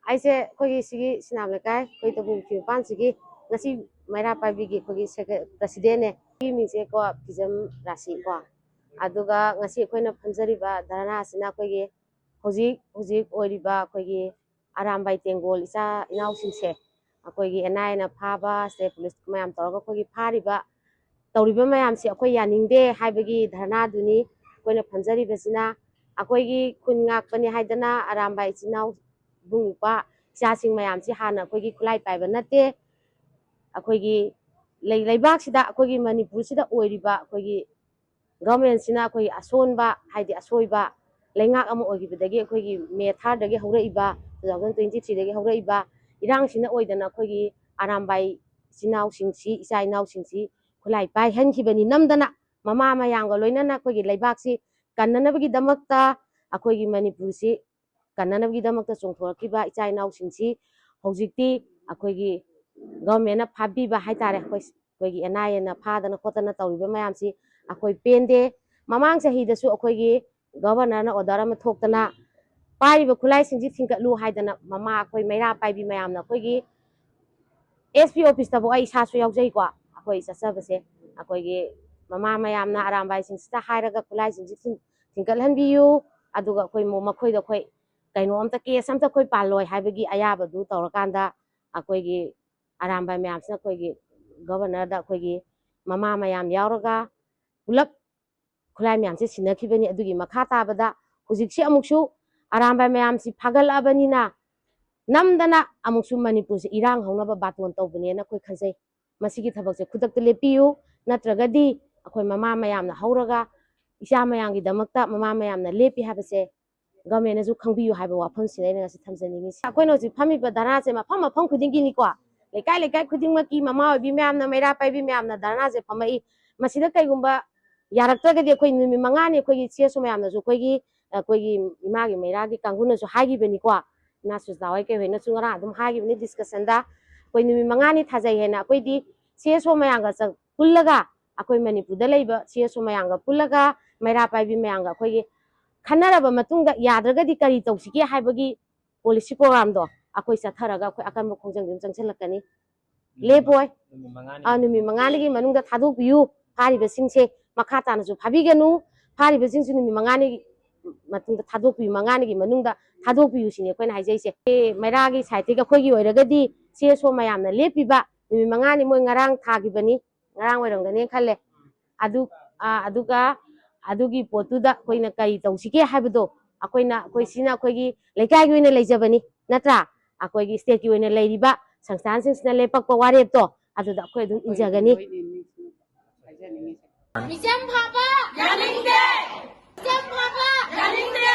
ꯑꯩꯁꯦ ꯑꯩꯈꯣꯏꯒꯤ ꯁꯤꯒꯤ ꯁꯤꯅꯥꯝ ꯂꯩꯀꯥꯏ ꯑꯩꯈꯣꯏ ꯇꯧꯕꯨꯜ ꯃꯄꯥꯟꯁꯤꯒꯤ ꯉꯁꯤ ꯃꯩꯔꯥ ꯄꯥꯏꯕꯤꯒꯤ ꯑꯩꯈꯣꯏꯒꯤ ꯄ꯭ꯔꯁꯤꯗꯦꯟꯅꯦ ꯁꯤꯒꯤ ꯃꯤꯡꯁꯦ ꯀꯣ ꯐꯤꯖꯝ ꯔꯥꯁꯤ ꯀꯣ ꯑꯗꯨꯒ ꯉꯁꯤ ꯑꯩꯈꯣꯏꯅ ꯐꯝꯖꯔꯤꯕ ꯙꯔꯅꯥꯁꯤꯅ ꯑꯩꯈꯣꯏꯒꯤ ꯍꯧꯖꯤꯛ ꯑꯣꯏꯔꯤꯕ ꯑꯩꯈꯣꯏꯒꯤ ꯑꯔꯥꯝꯕꯥꯏ ꯇꯦꯡꯒꯣꯜ ꯏꯆꯥ ꯏꯅꯥꯎꯁꯤꯡꯁꯦ ꯑꯩꯈꯣꯏꯒꯤ ꯑꯦꯟꯑꯥꯏꯑꯦꯅ ꯐꯥꯕ ꯁ꯭ꯇꯦꯠ ꯄꯨꯂꯤꯁ ꯃꯌꯥꯝ ꯇꯧꯔꯒ ꯑꯩꯈꯣꯏꯒꯤ ꯐꯥꯔꯤꯕ ꯇꯧꯔꯤꯕ ꯃꯌꯥꯝꯁꯦ ꯑꯩꯈꯣꯏ ꯌꯥꯅꯤꯡꯗꯦ ꯍꯥꯏꯕꯒꯤ ꯙꯔꯅꯥꯗꯨꯅꯤ ꯑꯩꯈꯣꯏꯅ ꯐꯝꯖꯔꯤꯕꯁꯤꯅ ꯑꯩꯈꯣꯏꯒꯤ ꯈꯨꯟ ꯉꯥꯛꯄꯅꯤ ꯍꯥꯏꯗꯅ ꯑꯔꯥꯝꯕꯥꯏ ꯏꯆꯤꯟ ꯏꯅꯥꯎ ꯏꯕꯨꯡ ꯏꯄ꯭ꯋꯥ ꯏꯆꯥꯁꯤꯡ ꯃꯌꯥꯝꯁꯤ ꯍꯥꯟꯅ ꯑꯩꯈꯣꯏꯒꯤ ꯈꯨꯠꯂꯥꯏ ꯄꯥꯏꯕ ꯅꯠꯇꯦ ꯑꯩꯈꯣꯏꯒꯤ ꯂꯩꯕꯥꯛꯁꯤꯗ ꯑꯩꯈꯣꯏꯒꯤ ꯃꯅꯤꯄꯨꯔꯁꯤꯗ ꯑꯣꯏꯔꯤꯕ ꯑꯩꯈꯣꯏꯒꯤ ꯒꯚꯔꯟꯃꯦꯟꯠꯁꯤꯅ ꯑꯩꯈꯣꯏꯒꯤ ꯑꯁꯣꯟꯕ ꯍꯥꯏꯗꯤ ꯑꯁꯣꯏꯕ ꯂꯩꯉꯥꯛ ꯑꯃ ꯑꯣꯏꯈꯤꯕꯗꯒꯤ ꯑꯩꯈꯣꯏꯒꯤ ꯃꯦ 3ꯗꯒꯤ ꯍꯧꯔꯛꯏꯕ 2023ꯗꯒꯤ ꯍꯧꯔꯛꯏꯕ ꯏꯔꯥꯡꯁꯤꯅ ꯑꯣꯏꯗꯅ ꯑꯩꯈꯣꯏꯒꯤ ꯑꯔꯥꯝꯕꯥꯏ ꯏꯆꯤꯟ ꯏꯅꯥꯎꯁꯤꯡꯁꯤ ꯏꯆꯥ ꯏꯅꯥꯎꯁꯤꯡꯁꯤ ꯈꯨꯠꯂꯥꯏ ꯄꯥꯏꯍꯟꯈꯤꯕꯅꯤ ꯅꯝꯗꯅ ꯃꯃꯥ ꯃꯌꯥꯝꯒ ꯂꯣꯏꯅꯅ ꯑꯩꯈꯣꯏꯒꯤ ꯂꯩꯕꯥꯛꯁꯤ ꯀꯟꯅꯅꯕꯒꯤꯗꯃꯛꯇ ꯑꯩꯈꯣꯏꯒꯤ ꯃꯅꯤꯄꯨꯔꯁꯤ ꯀꯟꯅꯅꯕꯒꯤꯗꯃꯛꯇ ꯆꯣꯡꯊꯣꯔꯛꯈꯤꯕ ꯏꯆꯥ ꯏꯅꯥꯎꯁꯤꯡꯁꯤ ꯍꯧꯖꯤꯛꯇꯤ ꯑꯩꯈꯣꯏꯒꯤ ꯒꯚꯔꯟꯃꯦꯟꯠꯅ ꯐꯥꯕꯤꯕ ꯍꯥꯏꯇꯥꯔꯦ ꯑꯩꯈꯣꯏꯒꯤ ꯑꯦꯟꯑꯥꯏꯑꯦꯅ ꯐꯥꯗꯅ ꯈꯣꯠꯇꯅ ꯇꯧꯔꯤꯕ ꯃꯌꯥꯝꯁꯤ ꯑꯩꯈꯣꯏ ꯄꯦꯟꯗꯦ ꯃꯃꯥꯡ ꯆꯍꯤꯗꯁꯨ ꯑꯩꯈꯣꯏꯒꯤ ꯒꯚꯔꯅꯔꯅ ꯑꯣꯔꯗꯔ ꯑꯃ ꯊꯣꯛꯇꯅ ꯄꯥꯏꯔꯤꯕ ꯈꯨꯠꯂꯥꯏꯁꯤꯡꯁꯤ ꯊꯤꯡꯒꯠꯂꯨ ꯍꯥꯏꯗꯅ ꯑꯩꯈꯣꯏ ꯃꯩꯔꯥ ꯄꯥꯏꯕꯤ ꯃꯌꯥꯝꯅ ꯑꯩꯈꯣꯏꯒꯤ SP ꯑꯣꯐꯤꯁꯇꯕꯨ ꯑꯩ ꯏꯁꯥꯁꯨ ꯌꯥꯎꯖꯩꯀꯣ ꯑꯩꯈꯣꯏ ꯆꯠꯆꯕꯁꯦ ꯑꯩꯈꯣꯏꯒꯤ ꯃꯃꯥ ꯃꯌꯥꯝꯅ ꯑꯔꯥꯝꯕꯥꯏꯁꯤꯡꯁꯤꯗ ꯍꯥꯏꯔꯒ ꯈꯨꯠꯂꯥꯏꯁꯤꯡꯁꯤ ꯊꯤꯡꯒꯠꯍꯟꯕꯤꯌꯨ ꯑꯗꯨꯒ ꯃꯈꯣꯏꯗ ꯑꯩꯈꯣꯏ ꯀꯩꯅꯣꯝꯇ ꯀꯦꯁ ꯑꯝꯇ ꯑꯩꯈꯣꯏ ꯄꯥꯜꯂꯣꯏ ꯍꯥꯏꯕꯒꯤ ꯑꯌꯥꯕꯗꯨ ꯇꯧꯔꯀꯥꯟꯗ ꯑꯩꯈꯣꯏꯒꯤ ꯑꯔꯥꯝꯕꯥꯏ ꯃꯌꯥꯝꯁꯤꯅ ꯑꯩꯈꯣꯏꯒꯤ ꯒꯚꯔꯅꯔꯗ ꯑꯩꯈꯣꯏꯒꯤ ꯃꯃꯥ ꯃꯌꯥꯝ ꯌꯥꯎꯔꯒ ꯄꯨꯂꯞ ꯈꯨꯠꯂꯥꯏ ꯃꯌꯥꯝꯁꯦ ꯁꯤꯟꯅꯈꯤꯕꯅꯤ ꯑꯗꯨꯒꯤ ꯃꯈꯥ ꯇꯥꯕꯗ ꯍꯧꯖꯤꯛꯁꯤ ꯑꯃꯨꯛꯁꯨ ꯑꯔꯥꯝꯕꯥꯏ ꯃꯌꯥꯝꯁꯤ ꯐꯥꯒꯠꯂꯛꯑꯕꯅꯤꯅ ꯅꯝꯗꯅ ꯑꯃꯨꯛꯁꯨ ꯃꯅꯤꯄꯨꯔꯁꯤ ꯏꯔꯥꯡ ꯍꯧꯅꯕ ꯕꯥꯇꯣꯟ ꯇꯧꯕꯅꯦꯅ ꯑꯩꯈꯣꯏ ꯈꯟꯖꯩ ꯃꯁꯤꯒꯤ ꯊꯕꯛꯁꯦ ꯈꯨꯗꯛꯇ ꯂꯦꯞꯄꯤꯌꯨ ꯅꯠꯇ꯭ꯔꯒꯗꯤ ꯑꯩꯈꯣꯏ ꯃꯃꯥ ꯃꯌꯥꯝꯅ ꯍꯧꯔꯒ ꯏꯆꯥ ꯃꯌꯥꯝꯒꯤꯗꯃꯛꯇ ꯃꯃꯥ ꯃꯌꯥꯝꯅ ꯂꯦꯞꯄꯤ ꯍꯥꯏꯕꯁꯦ ꯒꯚꯔꯟꯃꯦꯟꯠꯅꯁꯨ ꯈꯪꯕꯤꯌꯨ ꯍꯥꯏꯕ ꯋꯥꯐꯝꯁꯤꯅ ꯑꯩꯅ ꯉꯁꯤ ꯊꯝꯖꯅꯤꯡꯉꯤꯁꯤ ꯑꯩꯈꯣꯏꯅ ꯍꯧꯖꯤꯛ ꯐꯝꯃꯤꯕ ꯙꯔꯅꯥꯁꯦ ꯃꯐꯝ ꯈꯨꯗꯤꯡꯒꯤꯅꯤꯀꯣ ꯂꯩꯀꯥꯏ ꯈꯨꯗꯤꯡꯃꯛꯀꯤ ꯃꯃꯥ ꯑꯣꯏꯕꯤ ꯃꯌꯥꯝꯅ ꯃꯩꯔꯥ ꯄꯥꯏꯕꯤ ꯃꯌꯥꯝꯅ ꯙꯔꯅꯥꯁꯦ ꯐꯝꯃꯛꯏ ꯃꯁꯤꯗ ꯀꯩꯒꯨꯝꯕ ꯌꯥꯔꯛꯇ꯭ꯔꯒꯗꯤ ꯑꯩꯈꯣꯏ ꯅꯨꯃꯤꯠ 5ꯅꯤ ꯑꯩꯈꯣꯏꯒꯤ ꯆꯦꯁꯨ ꯃꯌꯥꯝꯅꯁꯨ ꯑꯩꯈꯣꯏꯒꯤ ꯏꯃꯥꯒꯤ ꯃꯩꯔꯥꯒꯤ ꯀꯥꯡꯕꯨꯅꯁꯨ ꯍꯥꯏꯈꯤꯕꯅꯤꯀꯣ ꯏꯃꯥ ꯁꯨꯖꯥ ꯍꯣꯏ ꯀꯩ ꯍꯣꯏꯅꯁꯨ ꯉꯔꯥꯡ ꯑꯗꯨꯝ ꯍꯥꯏꯈꯤꯕꯅꯤ ꯗꯤꯁꯀꯁꯟꯗ ꯑꯩꯈꯣꯏ ꯅꯨꯃꯤꯠ 5ꯅꯤ ꯊꯥꯖꯩ ꯍꯥꯏꯅ ꯑꯩꯈꯣꯏꯗꯤ ꯆꯦꯁꯨ ꯃꯌꯥꯝꯒ ꯄꯨꯜꯂꯒ ꯑꯩꯈꯣꯏ ꯃꯅꯤꯄꯨꯔꯗ ꯂꯩꯕ ꯆꯦꯁꯨ ꯃꯌꯥꯝꯒ ꯄꯨꯜꯂꯒ ꯃꯩꯔꯥ ꯄꯥꯏꯕꯤ ꯃꯌꯥꯝꯒ ꯑꯩꯈꯣꯏꯒꯤ ꯈꯟꯅꯔꯕ ꯃꯇꯨꯡꯗ ꯌꯥꯗ꯭ꯔꯒꯗꯤ ꯀꯔꯤ ꯇꯧꯁꯤꯒꯦ ꯍꯥꯏꯕꯒꯤ ꯄꯣꯂꯤꯁꯤ ꯄ꯭ꯔꯣꯒ꯭ꯔꯥꯝꯗꯣ ꯑꯩꯈꯣꯏ ꯆꯠꯊꯔꯒ ꯑꯩꯈꯣꯏ ꯑꯀꯟꯕ ꯈꯣꯡꯖꯪ ꯆꯪꯁꯤꯜꯂꯛꯀꯅꯤ ꯂꯦꯞꯄꯣꯏ ꯅꯨꯃꯤꯠ 5ꯅꯤꯒꯤ ꯃꯅꯨꯡꯗ ꯊꯥꯗꯣꯛꯄꯤꯌꯨ ꯐꯥꯔꯤꯕꯁꯤꯡꯁꯦ ꯃꯈꯥ ꯇꯥꯅꯁꯨ ꯐꯥꯕꯤꯒꯅꯨ ꯐꯥꯔꯤꯕꯁꯤꯡꯁꯨ ꯅꯨꯃꯤꯠ 5ꯅꯤꯒꯤ ꯃꯇꯨꯡꯗ ꯊꯥꯗꯣꯛꯄꯤꯌꯨ 5ꯅꯤꯒꯤ ꯃꯅꯨꯡꯗ ꯊꯥꯗꯣꯛꯄꯤꯌꯨ ꯁꯤꯅꯤ ꯑꯩꯈꯣꯏꯅ ꯍꯥꯏꯖꯩꯁꯦ ꯃꯩꯔꯥꯒꯤ ꯁꯥꯏꯠꯇꯒꯤ ꯑꯩꯈꯣꯏꯒꯤ ꯑꯣꯏꯔꯒꯗꯤ ꯆꯦꯁꯨ ꯃꯌꯥꯝꯅ ꯂꯦꯞꯄꯤꯕ ꯅꯨꯃꯤꯠ 5ꯅꯤ ꯃꯣꯏ ꯉꯔꯥꯡ ꯊꯥꯈꯤꯕꯅꯤ ꯉꯔꯥꯡ ꯑꯣꯏꯔꯝꯒꯅꯤ ꯈꯜꯂꯦ ꯑꯗꯨꯒ ꯑꯗꯨꯒꯤ ꯄꯣꯠꯇꯨꯗ ꯑꯩꯈꯣꯏꯅ ꯀꯔꯤ ꯇꯧꯁꯤꯒꯦ ꯍꯥꯏꯕꯗꯣ ꯑꯩꯈꯣꯏꯁꯤꯅ ꯑꯩꯈꯣꯏꯒꯤ ꯂꯩꯀꯥꯏꯒꯤ ꯑꯣꯏꯅ ꯂꯩꯖꯕꯅꯤ ꯅꯠꯇ꯭ꯔꯥ ꯑꯩꯈꯣꯏꯒꯤ ꯁ꯭ꯇꯦꯠꯀꯤ ꯑꯣꯏꯅ ꯂꯩꯔꯤꯕ ꯁꯪꯁꯊꯥꯟꯁꯤꯡꯁꯤꯅ ꯂꯦꯞꯄꯛꯄ ꯋꯥꯔꯦꯞꯇꯣ ꯑꯗꯨꯗ ꯑꯩꯈꯣꯏ ꯑꯗꯨꯝ ꯏꯟꯖꯒꯅꯤ ꯃꯤꯆꯝ ꯐꯥꯕ ꯌꯥꯅꯤꯡꯗꯦ ꯃꯤꯆꯝ ꯐꯥꯕ ꯌꯥꯅꯤꯡꯗꯦ